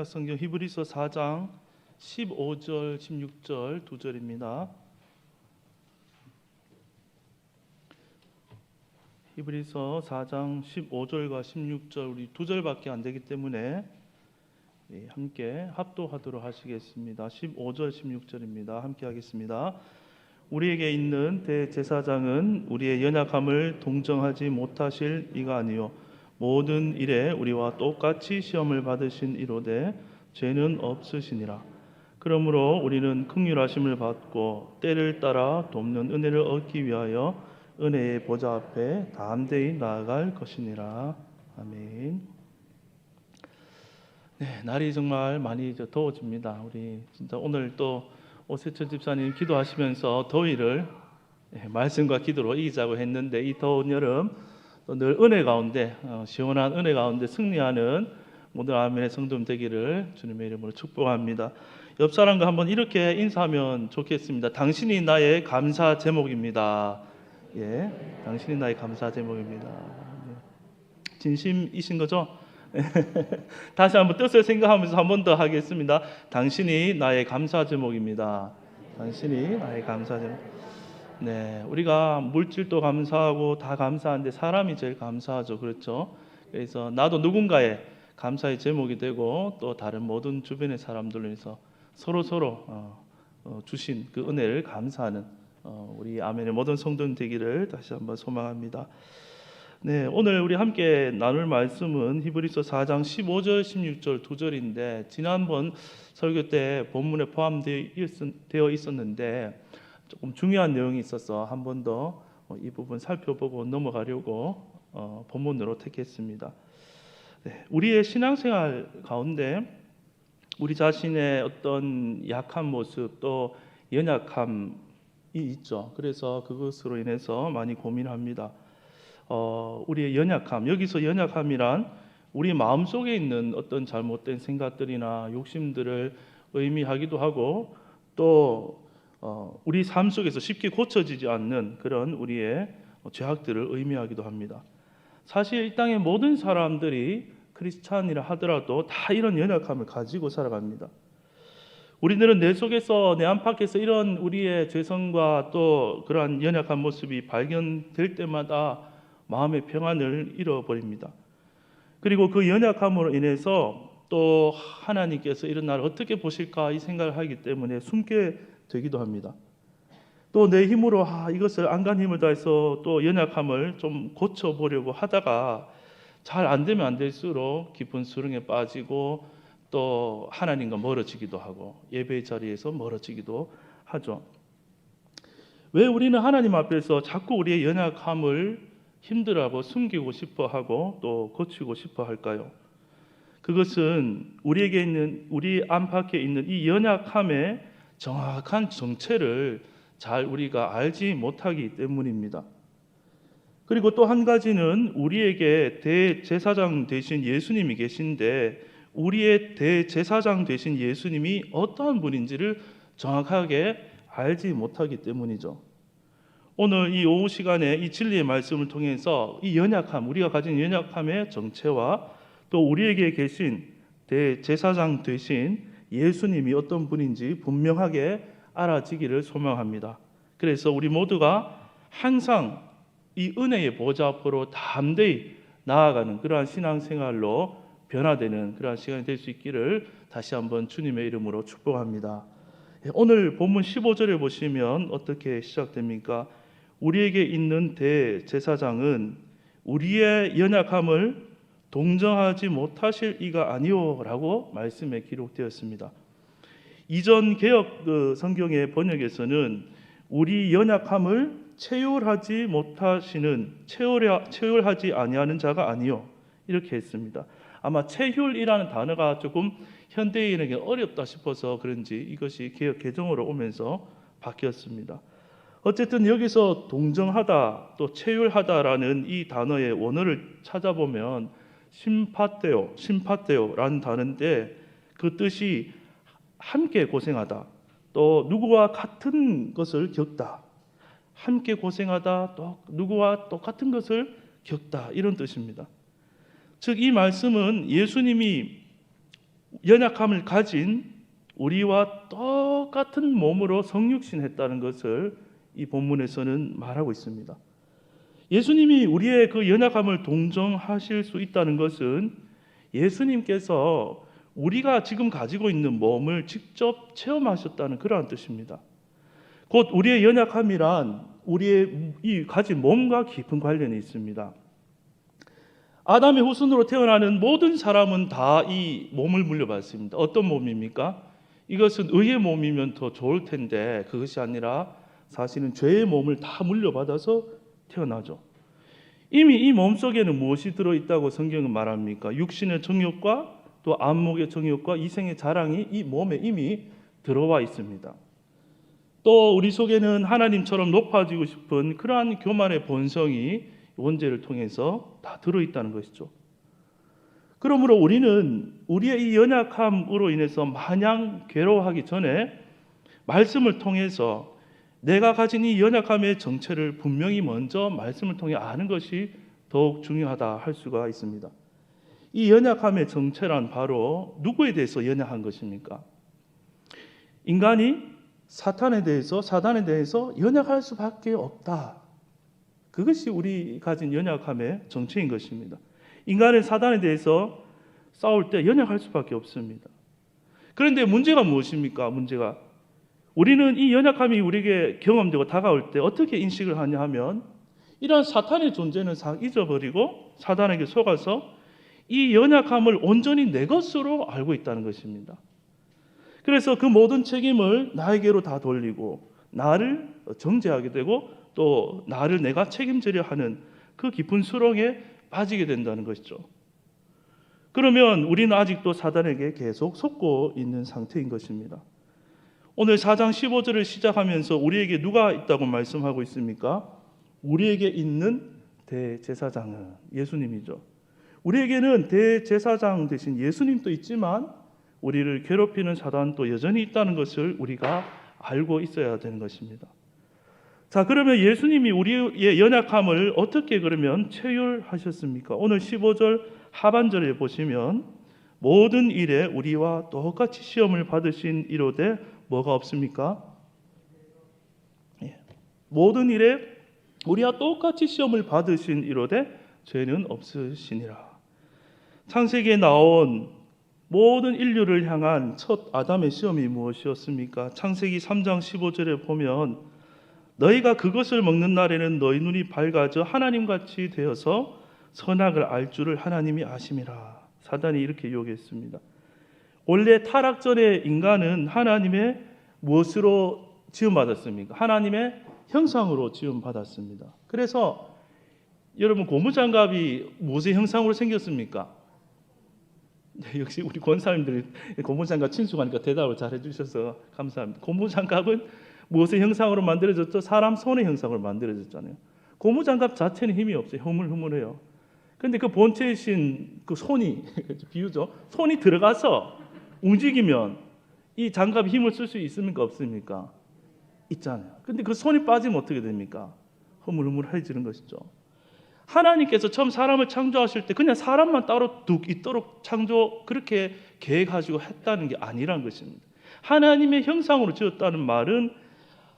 성경 히브리서 4장 15절 16절 두 절입니다. 히브리서 4장 15절과 16절 우리 두 절밖에 안 되기 때문에 함께 합독하도록 하시겠습니다. 15절 16절입니다. 함께 하겠습니다. 우리에게 있는 대제사장은 우리의 연약함을 동정하지 못하실 이가 아니요 모든 일에 우리와 똑같이 시험을 받으신 이로되 죄는 없으시니라. 그러므로 우리는 긍휼하심을 받고 때를 따라 돕는 은혜를 얻기 위하여 은혜의 보좌 앞에 담대히 나아갈 것이니라. 아멘. 네, 날이 정말 많이 더워집니다. 우리 진짜 오늘 또 오세천 집사님 기도하시면서 더위를 말씀과 기도로 이기자고 했는데 이 더운 여름 또 늘 은혜 가운데 시원한 은혜 가운데 승리하는 모든 아멘의 성도님 되기를 주님의 이름으로 축복합니다. 옆 사람과 한번 이렇게 인사하면 좋겠습니다. 당신이 나의 감사 제목입니다. 예, 당신이 나의 감사 제목입니다. 진심이신 거죠? 다시 한번 뜻을 생각하면서 한 번 더 하겠습니다. 당신이 나의 감사 제목입니다. 당신이 나의 감사 제목. 네, 우리가 물질도 감사하고 다 감사한데 사람이 제일 감사하죠. 그렇죠? 그래서 나도 누군가의 감사의 제목이 되고 또 다른 모든 주변의 사람들로 인해서 서로 주신 그 은혜를 감사하는 우리 아멘의 모든 성도님 되기를 다시 한번 소망합니다. 네, 오늘 우리 함께 나눌 말씀은 히브리서 4장 15절 16절 두 절인데 지난번 설교 때 본문에 포함되어 있었는데 조금 중요한 내용이 있어서 한 번 더 이 부분 살펴보고 넘어가려고 본문으로 택했습니다. 네, 우리의 신앙생활 가운데 우리 자신의 어떤 약한 모습 또 연약함이 있죠. 그래서 그것으로 인해서 많이 고민합니다. 우리의 연약함, 여기서 연약함이란 우리 마음속에 있는 어떤 잘못된 생각들이나 욕심들을 의미하기도 하고 또 우리 삶 속에서 쉽게 고쳐지지 않는 그런 우리의 죄악들을 의미하기도 합니다. 사실 이 땅의 모든 사람들이 크리스찬이라 하더라도 다 이런 연약함을 가지고 살아갑니다. 우리들은 내 속에서 내 안팎에서 이런 우리의 죄성과 또 그러한 연약한 모습이 발견될 때마다 마음의 평안을 잃어버립니다. 그리고 그 연약함으로 인해서 또 하나님께서 이런 나를 어떻게 보실까 이 생각을 하기 때문에 숨게 되기도 합니다. 또 내 힘으로 이것을 안간 힘을 다해서 또 연약함을 좀 고쳐보려고 하다가 잘 안 되면 안 될수록 깊은 수렁에 빠지고 또 하나님과 멀어지기도 하고 예배의 자리에서 멀어지기도 하죠. 왜 우리는 하나님 앞에서 자꾸 우리의 연약함을 힘들어하고 숨기고 싶어하고 또 고치고 싶어 할까요? 그것은 우리에게 있는 우리 안팎에 있는 이 연약함의 정확한 정체를 잘 우리가 알지 못하기 때문입니다. 그리고 또 한 가지는 우리에게 대제사장 되신 예수님이 계신데 우리의 대제사장 되신 예수님이 어떠한 분인지를 정확하게 알지 못하기 때문이죠. 오늘 이 오후 시간에 이 진리의 말씀을 통해서 이 연약함, 우리가 가진 연약함의 정체와 또 우리에게 계신 대제사장 되신 예수님이 어떤 분인지 분명하게 알아지기를 소망합니다. 그래서 우리 모두가 항상 이 은혜의 보좌 앞으로 담대히 나아가는 그러한 신앙생활로 변화되는 그러한 시간이 될 수 있기를 다시 한번 주님의 이름으로 축복합니다. 오늘 본문 15절에 보시면 어떻게 시작됩니까? 우리에게 있는 대제사장은 우리의 연약함을 동정하지 못하실 이가 아니오라고 말씀에 기록되었습니다. 이전 개역 성경의 번역에서는 우리 연약함을 체휼하지 아니하는 자가 아니요 이렇게 했습니다. 아마 체휼이라는 단어가 조금 현대인에게 어렵다 싶어서 그런지 이것이 개역 개정으로 오면서 바뀌었습니다. 어쨌든 여기서 동정하다 또 체휼하다라는 이 단어의 원어를 찾아보면 심파테오라는 단어인데 그 뜻이 함께 고생하다 또 누구와 같은 것을 겪다 함께 고생하다 또 누구와 똑같은 것을 겪다 이런 뜻입니다. 즉 이 말씀은 예수님이 연약함을 가진 우리와 똑같은 몸으로 성육신했다는 것을 이 본문에서는 말하고 있습니다. 예수님이 우리의 그 연약함을 동정하실 수 있다는 것은 예수님께서 우리가 지금 가지고 있는 몸을 직접 체험하셨다는 그러한 뜻입니다. 곧 우리의 연약함이란 우리의 이 가진 몸과 깊은 관련이 있습니다. 아담의 후손으로 태어나는 모든 사람은 다 이 몸을 물려받습니다. 어떤 몸입니까? 이것은 의의 몸이면 더 좋을 텐데 그것이 아니라 사실은 죄의 몸을 다 물려받아서 태어나죠. 이미 이 몸속에는 무엇이 들어있다고 성경은 말합니까? 육신의 정욕과 또 안목의 정욕과 이생의 자랑이 이 몸에 이미 들어와 있습니다. 또 우리 속에는 하나님처럼 높아지고 싶은 그러한 교만의 본성이 원죄를 통해서 다 들어있다는 것이죠. 그러므로 우리는 우리의 이 연약함으로 인해서 마냥 괴로워하기 전에 말씀을 통해서 내가 가진 이 연약함의 정체를 분명히 먼저 말씀을 통해 아는 것이 더욱 중요하다 할 수가 있습니다. 이 연약함의 정체란 바로 누구에 대해서 연약한 것입니까? 인간이 사단에 대해서 연약할 수밖에 없다. 그것이 우리 가진 연약함의 정체인 것입니다. 인간은 사단에 대해서 싸울 때 연약할 수밖에 없습니다. 그런데 문제가 무엇입니까? 우리는 이 연약함이 우리에게 경험되고 다가올 때 어떻게 인식을 하냐 하면 이러한 사탄의 존재는 잊어버리고 사단에게 속아서 이 연약함을 온전히 내 것으로 알고 있다는 것입니다. 그래서 그 모든 책임을 나에게로 다 돌리고 나를 정죄하게 되고 또 나를 내가 책임지려 하는 그 깊은 수렁에 빠지게 된다는 것이죠. 그러면 우리는 아직도 사단에게 계속 속고 있는 상태인 것입니다. 오늘 4장 15절을 시작하면서 우리에게 누가 있다고 말씀하고 있습니까? 우리에게 있는 대제사장은 예수님이죠. 우리에게는 대제사장 대신 예수님도 있지만 우리를 괴롭히는 사단도 여전히 있다는 것을 우리가 알고 있어야 되는 것입니다. 자, 그러면 예수님이 우리의 연약함을 어떻게 그러면 체휼하셨습니까? 오늘 15절 하반절에 보시면 모든 일에 우리와 똑같이 시험을 받으신 이로되 뭐가 없습니까? 모든 일에 우리와 똑같이 시험을 받으신 이로되 죄는 없으시니라. 창세기에 나온 모든 인류를 향한 첫 아담의 시험이 무엇이었습니까? 창세기 3장 15절에 보면 너희가 그것을 먹는 날에는 너희 눈이 밝아져 하나님같이 되어서 선악을 알 줄을 하나님이 아심이라. 사단이 이렇게 유혹했습니다. 원래 타락 전에 인간은 하나님의 무엇으로 지음받았습니까? 하나님의 형상으로 지음받았습니다. 그래서 여러분 고무장갑이 무엇의 형상으로 생겼습니까? 네, 역시 우리 권사님들이 고무장갑 친숙하니까 대답을 잘 해주셔서 감사합니다. 고무장갑은 무엇의 형상으로 만들어졌죠? 사람 손의 형상으로 만들어졌잖아요. 고무장갑 자체는 힘이 없어요. 흐물흐물해요. 그런데 그 본체이신 그 손이 비유죠. 손이 들어가서 움직이면 이 장갑이 힘을 쓸 수 있습니까? 없습니까? 있잖아요. 그런데 그 손이 빠지면 어떻게 됩니까? 흐물흐물해지는 것이죠. 하나님께서 처음 사람을 창조하실 때 그냥 사람만 따로 뚝 있도록 그렇게 계획하시고 했다는 게 아니란 것입니다. 하나님의 형상으로 지었다는 말은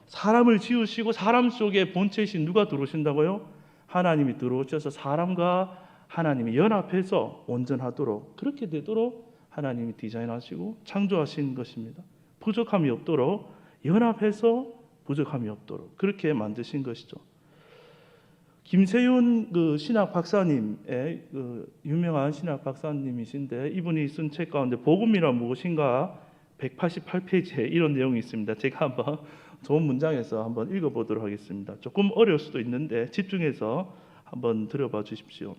사람을 지으시고 사람 속에 본체이신 누가 들어오신다고요? 하나님이 들어오셔서 사람과 하나님이 연합해서 온전하도록 그렇게 되도록 하나님이 디자인하시고 창조하신 것입니다. 부족함이 없도록 연합해서 부족함이 없도록 그렇게 만드신 것이죠. 김세윤 신학 박사님의 유명한 신학 박사님이신데 이분이 쓴 책 가운데 복음이란 무엇인가 188페이지에 이런 내용이 있습니다. 제가 한번 좋은 문장에서 한번 읽어보도록 하겠습니다. 조금 어려울 수도 있는데 집중해서 한번 들어봐 주십시오.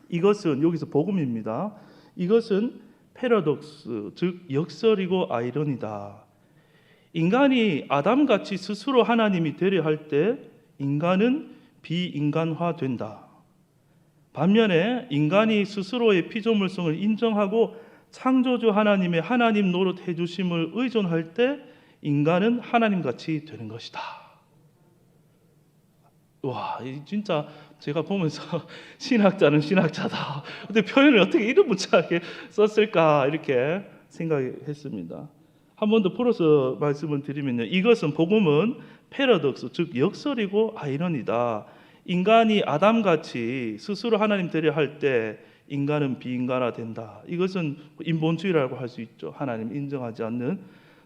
이것은 여기서 복음입니다. 이것은 패러독스, 즉 역설이고 아이러니다. 인간이 아담같이 스스로 하나님이 되려 할 때 인간은 비인간화된다. 반면에 인간이 스스로의 피조물성을 인정하고 창조주 하나님의 하나님 노릇 해주심을 의존할 때 인간은 하나님같이 되는 것이다. 와, 진짜 제가 보면서 신학자는 신학자다. 근데 표현을 어떻게 이런 무지하게 썼을까 이렇게 생각했습니다. 한 번 더 풀어서 말씀을 드리면요, 이것은 복음은 패러독스, 즉 역설이고 아이러니다. 인간이 아담같이 스스로 하나님 되려 할 때 인간은 비인간화 된다. 이것은 인본주의라고 할 수 있죠. 하나님 인정하지 않는.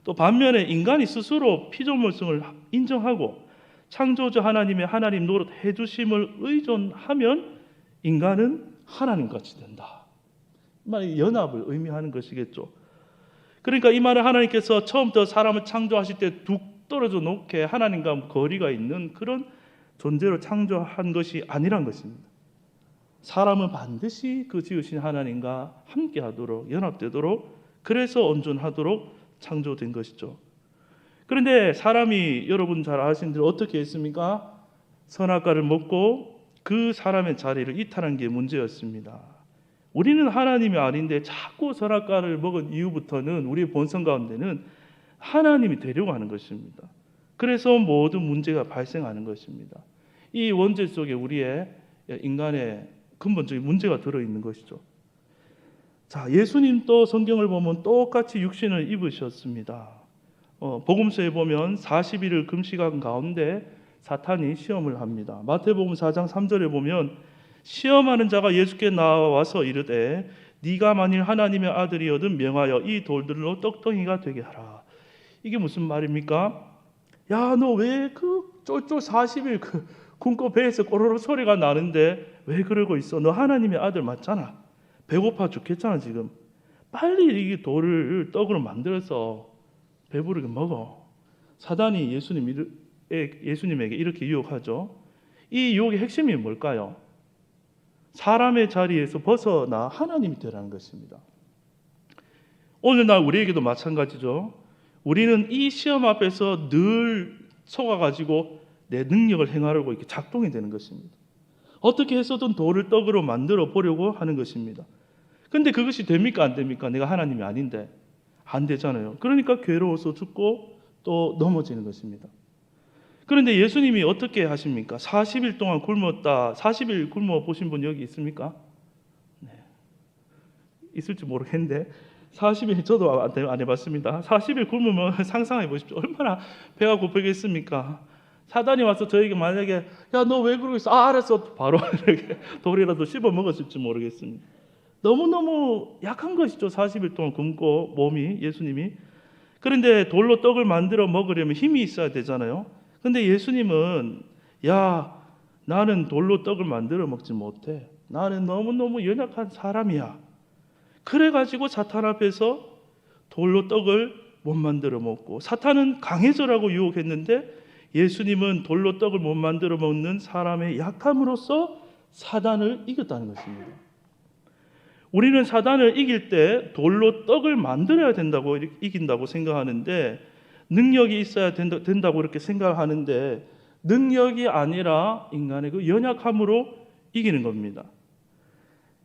또 반면에 인간이 스스로 피조물성을 인정하고 창조주 하나님의 하나님 노릇 해주심을 의존하면 인간은 하나님같이 된다. 이 말이 연합을 의미하는 것이겠죠. 그러니까 이 말은 하나님께서 처음부터 사람을 창조하실 때 뚝 떨어져 놓게 하나님과 거리가 있는 그런 존재로 창조한 것이 아니란 것입니다. 사람은 반드시 그 지으신 하나님과 함께하도록 연합되도록 그래서 온전하도록 창조된 것이죠. 그런데 사람이 여러분 잘 아시는 대로 어떻게 했습니까? 선악과를 먹고 그 사람의 자리를 이탈한 게 문제였습니다. 우리는 하나님이 아닌데 자꾸 선악과를 먹은 이후부터는 우리의 본성 가운데는 하나님이 되려고 하는 것입니다. 그래서 모든 문제가 발생하는 것입니다. 이 원죄 속에 우리의 인간의 근본적인 문제가 들어있는 것이죠. 자, 예수님도 성경을 보면 똑같이 육신을 입으셨습니다. 복음서에 보면 40일을 금식한 가운데 사탄이 시험을 합니다. 마태복음 4장 3절에 보면 시험하는 자가 예수께 나와서 이르되 네가 만일 하나님의 아들이거든 명하여 이 돌들로 떡덩이가 되게 하라. 이게 무슨 말입니까? 야, 너 왜 그 쫄쫄 40일 굶고 배에서 꼬르륵 소리가 나는데 왜 그러고 있어? 너 하나님의 아들 맞잖아. 배고파 죽겠잖아 지금. 빨리 이 돌을 떡으로 만들어서 배부르게 먹어. 사단이 예수님에게 이렇게 유혹하죠. 이 유혹의 핵심이 뭘까요? 사람의 자리에서 벗어나 하나님이 되라는 것입니다. 오늘날 우리에게도 마찬가지죠. 우리는 이 시험 앞에서 늘 속아가지고 내 능력을 행하려고 이렇게 작동이 되는 것입니다. 어떻게 해서든 돌을 떡으로 만들어 보려고 하는 것입니다. 근데 그것이 됩니까 안 됩니까? 내가 하나님이 아닌데 안 되잖아요. 그러니까 괴로워서 죽고 또 넘어지는 것입니다. 그런데 예수님이 어떻게 하십니까? 40일 동안 굶었다. 40일 굶어 보신 분 여기 있습니까? 네. 있을지 모르겠는데 40일 저도 안 해봤습니다. 40일 굶으면 상상해 보십시오. 얼마나 배가 고프겠습니까? 사단이 와서 저에게 만약에 야, 너 왜 그러고 있어? 알았어. 바로 이렇게 돌이라도 씹어 먹었을지 모르겠습니다. 너무너무 약한 것이죠. 40일 동안 굶고 몸이 예수님이. 그런데 돌로 떡을 만들어 먹으려면 힘이 있어야 되잖아요. 근데 예수님은 야, 나는 돌로 떡을 만들어 먹지 못해. 나는 너무너무 연약한 사람이야. 그래가지고 사탄 앞에서 돌로 떡을 못 만들어 먹고 사탄은 강해져라고 유혹했는데 예수님은 돌로 떡을 못 만들어 먹는 사람의 약함으로써 사단을 이겼다는 것입니다. 우리는 사단을 이길 때 돌로 떡을 만들어야 된다고 이긴다고 생각하는데 능력이 있어야 된다고 이렇게 생각하는데 능력이 아니라 인간의 그 연약함으로 이기는 겁니다.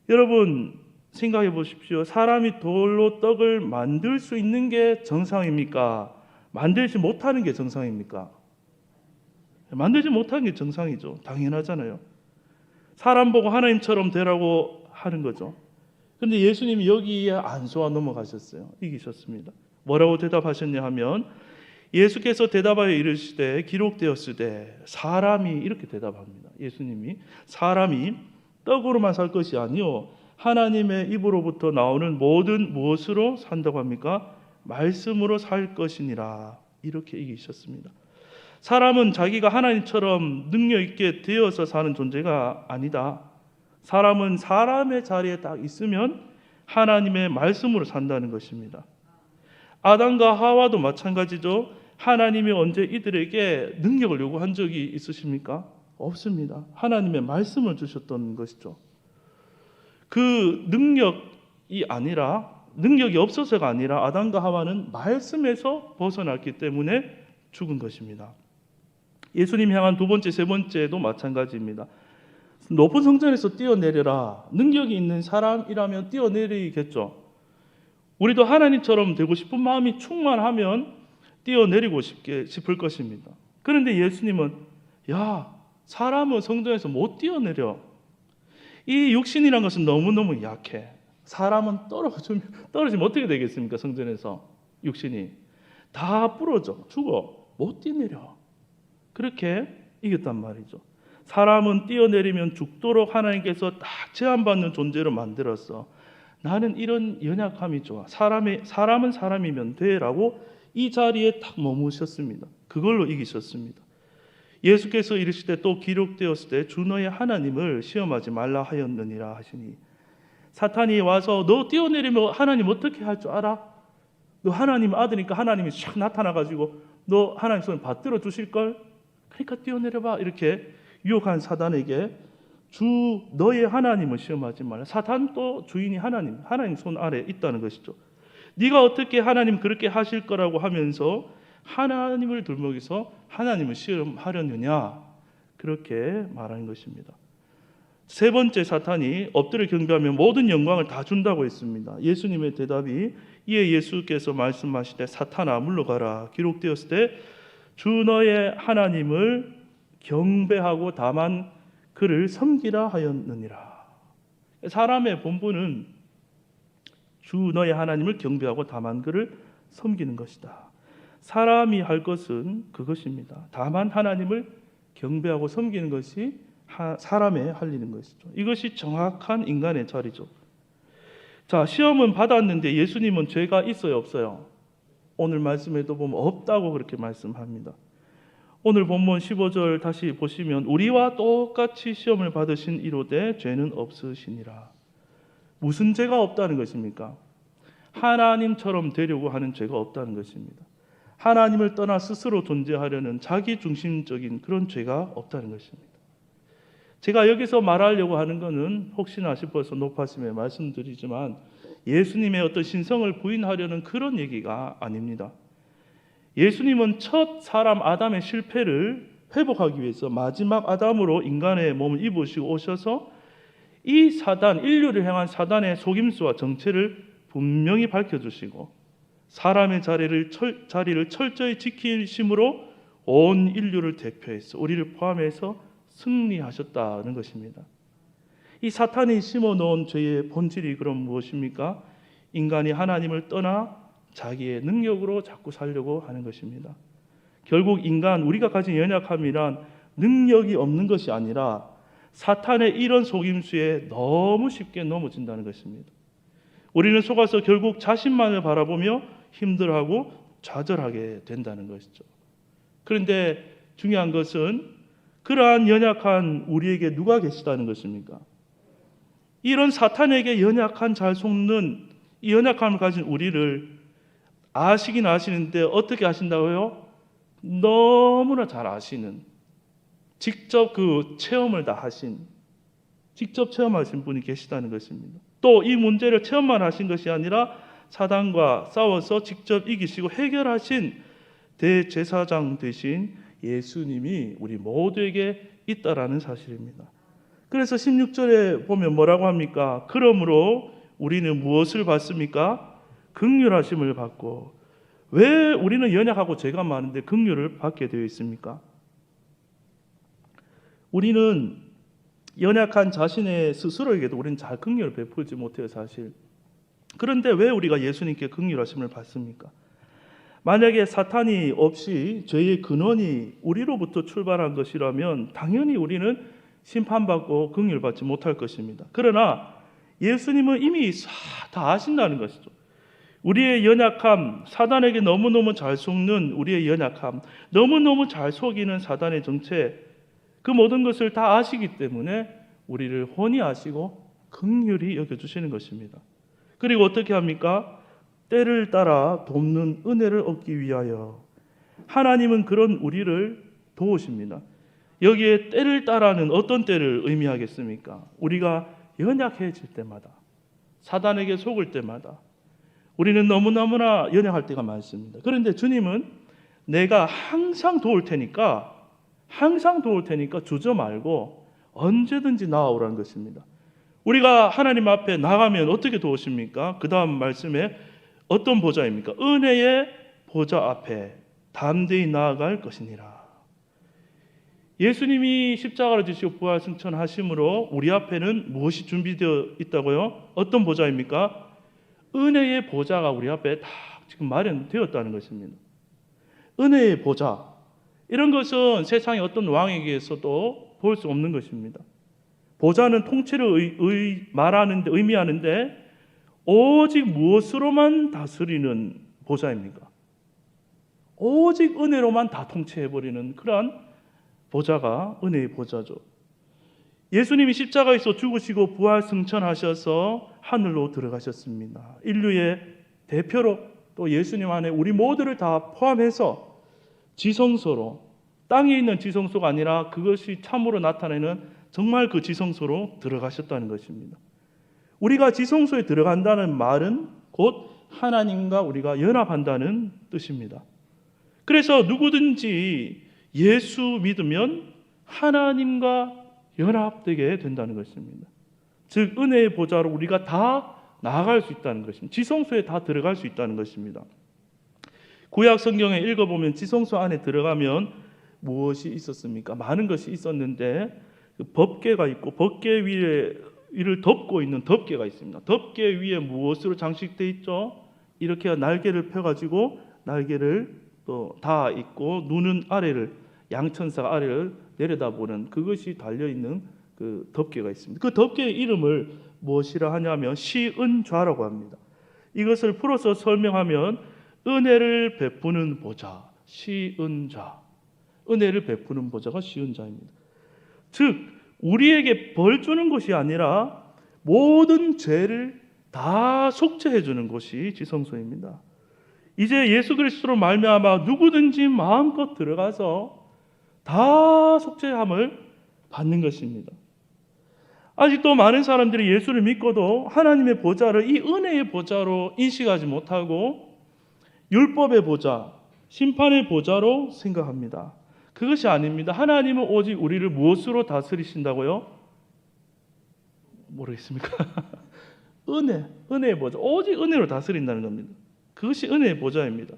여러분 생각해 보십시오. 사람이 돌로 떡을 만들 수 있는 게 정상입니까? 만들지 못하는 게 정상입니까? 만들지 못하는 게 정상이죠. 당연하잖아요. 사람 보고 하나님처럼 되라고 하는 거죠. 그런데 예수님이 여기에 안 쏘아 넘어가셨어요. 이기셨습니다. 뭐라고 대답하셨냐 하면 예수께서 대답하여 이르시되 기록되었으되 사람이 이렇게 대답합니다. 예수님이 사람이 떡으로만 살 것이 아니요 하나님의 입으로부터 나오는 모든 무엇으로 산다고 합니까? 말씀으로 살 것이니라. 이렇게 이기셨습니다. 사람은 자기가 하나님처럼 능력 있게 되어서 사는 존재가 아니다. 사람은 사람의 자리에 딱 있으면 하나님의 말씀으로 산다는 것입니다. 아담과 하와도 마찬가지죠. 하나님이 언제 이들에게 능력을 요구한 적이 있으십니까? 없습니다. 하나님의 말씀을 주셨던 것이죠. 그 능력이 없어서가 아니라 아담과 하와는 말씀에서 벗어났기 때문에 죽은 것입니다. 예수님 향한 두 번째, 세 번째도 마찬가지입니다. 높은 성전에서 뛰어내려라. 능력이 있는 사람이라면 뛰어내리겠죠. 우리도 하나님처럼 되고 싶은 마음이 충만하면 뛰어내리고 싶을 것입니다. 그런데 예수님은 야, 사람은 성전에서 못 뛰어내려. 이 육신이란 것은 너무너무 약해. 사람은 떨어지면 어떻게 되겠습니까? 성전에서 육신이 다 부러져 죽어 못 뛰내려. 그렇게 이겼단 말이죠. 사람은 뛰어내리면 죽도록 하나님께서 딱 제한받는 존재로 만들었어. 나는 이런 연약함이 좋아. 사람은 사람이면 돼라고 이 자리에 딱 머무셨습니다. 그걸로 이기셨습니다. 예수께서 이르시되 또 기록되었을 때 주 너의 하나님을 시험하지 말라 하였느니라 하시니, 사탄이 와서 너 뛰어내리면 하나님 어떻게 할 줄 알아? 너 하나님 아들이니까 하나님이 샥 나타나가지고 너 하나님 손을 받들어 주실걸? 그러니까 뛰어내려봐. 이렇게 유혹한 사단에게 주 너의 하나님을 시험하지 말라. 사탄도 주인이 하나님 손 아래 있다는 것이죠. 네가 어떻게 하나님 그렇게 하실 거라고 하면서 하나님을 들먹이서 하나님을 시험하려느냐, 그렇게 말하는 것입니다. 세 번째, 사탄이 엎드려 경배하면 모든 영광을 다 준다고 했습니다. 예수님의 대답이, 이에 예수께서 말씀하시되 사탄아 물러가라. 기록되었을 때 주 너의 하나님을 경배하고 다만 그를 섬기라 하였느니라. 사람의 본분은 주 너의 하나님을 경배하고 다만 그를 섬기는 것이다. 사람이 할 것은 그것입니다. 다만 하나님을 경배하고 섬기는 것이 사람의 할 일인 것이죠. 이것이 정확한 인간의 자리죠. 자, 시험은 받았는데 예수님은 죄가 있어요, 없어요? 오늘 말씀에도 보면 없다고 그렇게 말씀합니다. 오늘 본문 15절 다시 보시면 우리와 똑같이 시험을 받으신 이로되 죄는 없으시니라. 무슨 죄가 없다는 것입니까? 하나님처럼 되려고 하는 죄가 없다는 것입니다. 하나님을 떠나 스스로 존재하려는 자기중심적인 그런 죄가 없다는 것입니다. 제가 여기서 말하려고 하는 것은 혹시나 싶어서 높아심에 말씀드리지만 예수님의 어떤 신성을 부인하려는 그런 얘기가 아닙니다. 예수님은 첫 사람 아담의 실패를 회복하기 위해서 마지막 아담으로 인간의 몸을 입으시고 오셔서 이 사단, 인류를 향한 사단의 속임수와 정체를 분명히 밝혀주시고 사람의 자리를 철저히 지키심으로 온 인류를 대표해서 우리를 포함해서 승리하셨다는 것입니다. 이 사탄이 심어놓은 죄의 본질이 그럼 무엇입니까? 인간이 하나님을 떠나 자기의 능력으로 자꾸 살려고 하는 것입니다. 결국 우리가 가진 연약함이란 능력이 없는 것이 아니라 사탄의 이런 속임수에 너무 쉽게 넘어진다는 것입니다. 우리는 속아서 결국 자신만을 바라보며 힘들어하고 좌절하게 된다는 것이죠. 그런데 중요한 것은 그러한 연약한 우리에게 누가 계시다는 것입니까? 이런 사탄에게 연약한 잘 속는 이 연약함을 가진 우리를 아시긴 아시는데 어떻게 아신다고요? 너무나 잘 아시는, 직접 그 체험을 다 하신, 직접 체험하신 분이 계시다는 것입니다. 또 이 문제를 체험만 하신 것이 아니라 사단과 싸워서 직접 이기시고 해결하신 대제사장 되신 예수님이 우리 모두에게 있다라는 사실입니다. 그래서 16절에 보면 뭐라고 합니까? 그러므로 우리는 무엇을 받습니까? 긍휼하심을 받고. 왜 우리는 연약하고 죄가 많은데 긍휼을 받게 되어 있습니까? 우리는 연약한 자신의 스스로에게도 우리는 잘 긍휼을 베풀지 못해요, 사실. 그런데 왜 우리가 예수님께 긍휼하심을 받습니까? 만약에 사탄이 없이 죄의 근원이 우리로부터 출발한 것이라면 당연히 우리는 심판받고 긍휼받지 못할 것입니다. 그러나 예수님은 이미 다 아신다는 것이죠. 우리의 연약함, 사단에게 너무너무 잘 속는 우리의 연약함, 너무너무 잘 속이는 사단의 정체, 그 모든 것을 다 아시기 때문에 우리를 훤히 아시고 긍휼히 여겨주시는 것입니다. 그리고 어떻게 합니까? 때를 따라 돕는 은혜를 얻기 위하여. 하나님은 그런 우리를 도우십니다. 여기에 때를 따라는 어떤 때를 의미하겠습니까? 우리가 연약해질 때마다, 사단에게 속을 때마다 우리는 너무너무나 연약할 때가 많습니다. 그런데 주님은 내가 항상 도울 테니까 주저 말고 언제든지 나아오라는 것입니다. 우리가 하나님 앞에 나가면 어떻게 도우십니까? 그 다음 말씀에 어떤 보좌입니까? 은혜의 보좌 앞에 담대히 나아갈 것이니라. 예수님이 십자가를 지시고 부활 승천하심으로 우리 앞에는 무엇이 준비되어 있다고요? 어떤 보좌입니까? 은혜의 보좌가 우리 앞에 다 지금 마련되었다는 것입니다. 은혜의 보좌, 이런 것은 세상의 어떤 왕에게서도 볼 수 없는 것입니다. 보좌는 통째로 말하는데, 의미하는데 오직 무엇으로만 다스리는 보좌입니까? 오직 은혜로만 다 통치해버리는 그러한 보좌가 은혜의 보좌죠. 예수님이 십자가에서 죽으시고 부활 승천하셔서 하늘로 들어가셨습니다. 인류의 대표로 또 예수님 안에 우리 모두를 다 포함해서 지성소로, 땅에 있는 지성소가 아니라 그것이 참으로 나타내는 정말 그 지성소로 들어가셨다는 것입니다. 우리가 지성소에 들어간다는 말은 곧 하나님과 우리가 연합한다는 뜻입니다. 그래서 누구든지 예수 믿으면 하나님과 연합되게 된다는 것입니다. 즉 은혜의 보좌로 우리가 다 나아갈 수 있다는 것입니다. 지성소에 다 들어갈 수 있다는 것입니다. 구약 성경에 읽어보면 지성소 안에 들어가면 무엇이 있었습니까? 많은 것이 있었는데 그 법궤가 있고 법궤 위에 이를 덮고 있는 덮개가 있습니다. 덮개 위에 무엇으로 장식되어 있죠? 이렇게 날개를 펴가지고 날개를 또 닿아 있고 눈은 아래를, 양천사가 아래를 내려다보는 그것이 달려있는 그 덮개가 있습니다. 그 덮개의 이름을 무엇이라 하냐면 시은좌라고 합니다. 이것을 풀어서 설명하면 은혜를 베푸는 보좌, 시은좌. 은혜를 베푸는 보좌가 시은좌입니다. 즉 우리에게 벌 주는 것이 아니라 모든 죄를 다 속죄해 주는 것이 지성소입니다. 이제 예수 그리스도로 말미암아 누구든지 마음껏 들어가서 다 속죄함을 받는 것입니다. 아직도 많은 사람들이 예수를 믿고도 하나님의 보좌를 이 은혜의 보좌로 인식하지 못하고 율법의 보좌, 심판의 보좌로 생각합니다. 그것이 아닙니다. 하나님은 오직 우리를 무엇으로 다스리신다고요? 모르겠습니까? 은혜의 보좌. 오직 은혜로 다스린다는 겁니다. 그것이 은혜의 보좌입니다.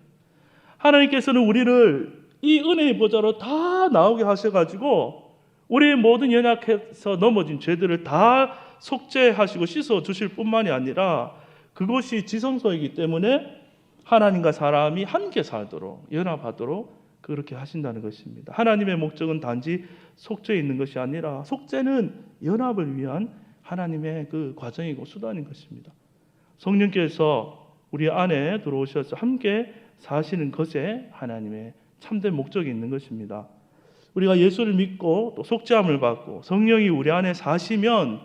하나님께서는 우리를 이 은혜의 보좌로 다 나오게 하셔가지고 우리의 모든 연약해서 넘어진 죄들을 다 속죄하시고 씻어주실 뿐만이 아니라 그것이 지성소이기 때문에 하나님과 사람이 함께 살도록 연합하도록 그렇게 하신다는 것입니다. 하나님의 목적은 단지 속죄에 있는 것이 아니라 속죄는 연합을 위한 하나님의 그 과정이고 수단인 것입니다. 성령께서 우리 안에 들어오셔서 함께 사시는 것에 하나님의 참된 목적이 있는 것입니다. 우리가 예수를 믿고 또 속죄함을 받고 성령이 우리 안에 사시면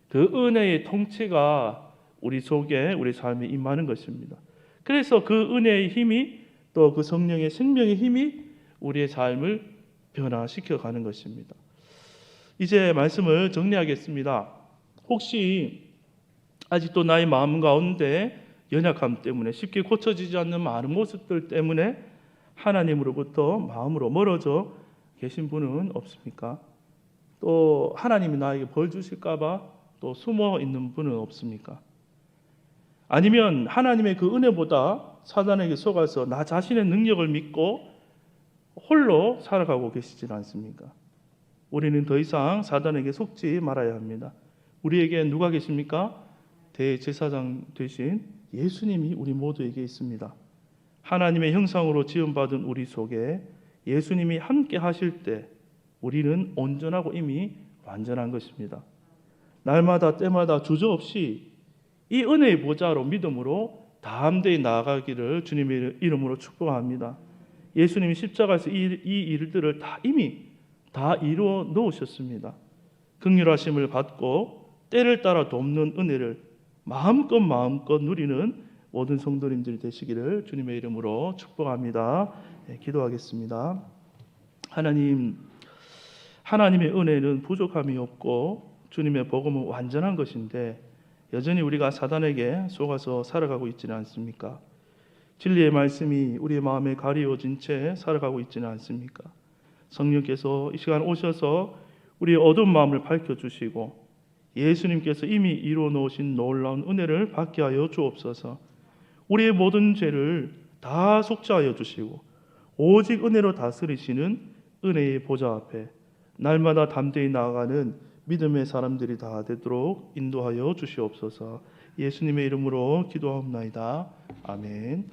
그 은혜의 통치가 우리 속에 우리 삶에 임하는 것입니다. 그래서 그 은혜의 힘이 또 그 성령의 생명의 힘이 우리의 삶을 변화시켜 가는 것입니다. 이제 말씀을 정리하겠습니다. 혹시 아직도 나의 마음 가운데 연약함 때문에 쉽게 고쳐지지 않는 많은 모습들 때문에 하나님으로부터 마음으로 멀어져 계신 분은 없습니까? 또 하나님이 나에게 벌 주실까 봐 또 숨어 있는 분은 없습니까? 아니면 하나님의 그 은혜보다 사단에게 속아서 나 자신의 능력을 믿고 홀로 살아가고 계시지 않습니까? 우리는 더 이상 사단에게 속지 말아야 합니다. 우리에게 누가 계십니까? 대제사장 되신 예수님이 우리 모두에게 있습니다. 하나님의 형상으로 지음받은 우리 속에 예수님이 함께 하실 때 우리는 온전하고 이미 완전한 것입니다. 날마다 때마다 주저없이 이 은혜의 보좌로 믿음으로 담대히 나아가기를 주님의 이름으로 축복합니다. 예수님이 십자가에서 이 일들을 이미 다 이루어 놓으셨습니다. 긍휼하심을 받고 때를 따라 돕는 은혜를 마음껏 누리는 모든 성도님들이 되시기를 주님의 이름으로 축복합니다. 기도하겠습니다. 하나님의 은혜는 부족함이 없고 주님의 복음은 완전한 것인데 여전히 우리가 사단에게 속아서 살아가고 있지는 않습니까? 진리의 말씀이 우리의 마음에 가리워진 채 살아가고 있지는 않습니까? 성령께서 이 시간 오셔서 우리의 어두운 마음을 밝혀주시고 예수님께서 이미 이루어 놓으신 놀라운 은혜를 받게 하여 주옵소서. 우리의 모든 죄를 다 속죄하여 주시고 오직 은혜로 다스리시는 은혜의 보좌 앞에 날마다 담대히 나아가는 믿음의 사람들이 다 되도록 인도하여 주시옵소서. 예수님의 이름으로 기도하옵나이다. 아멘.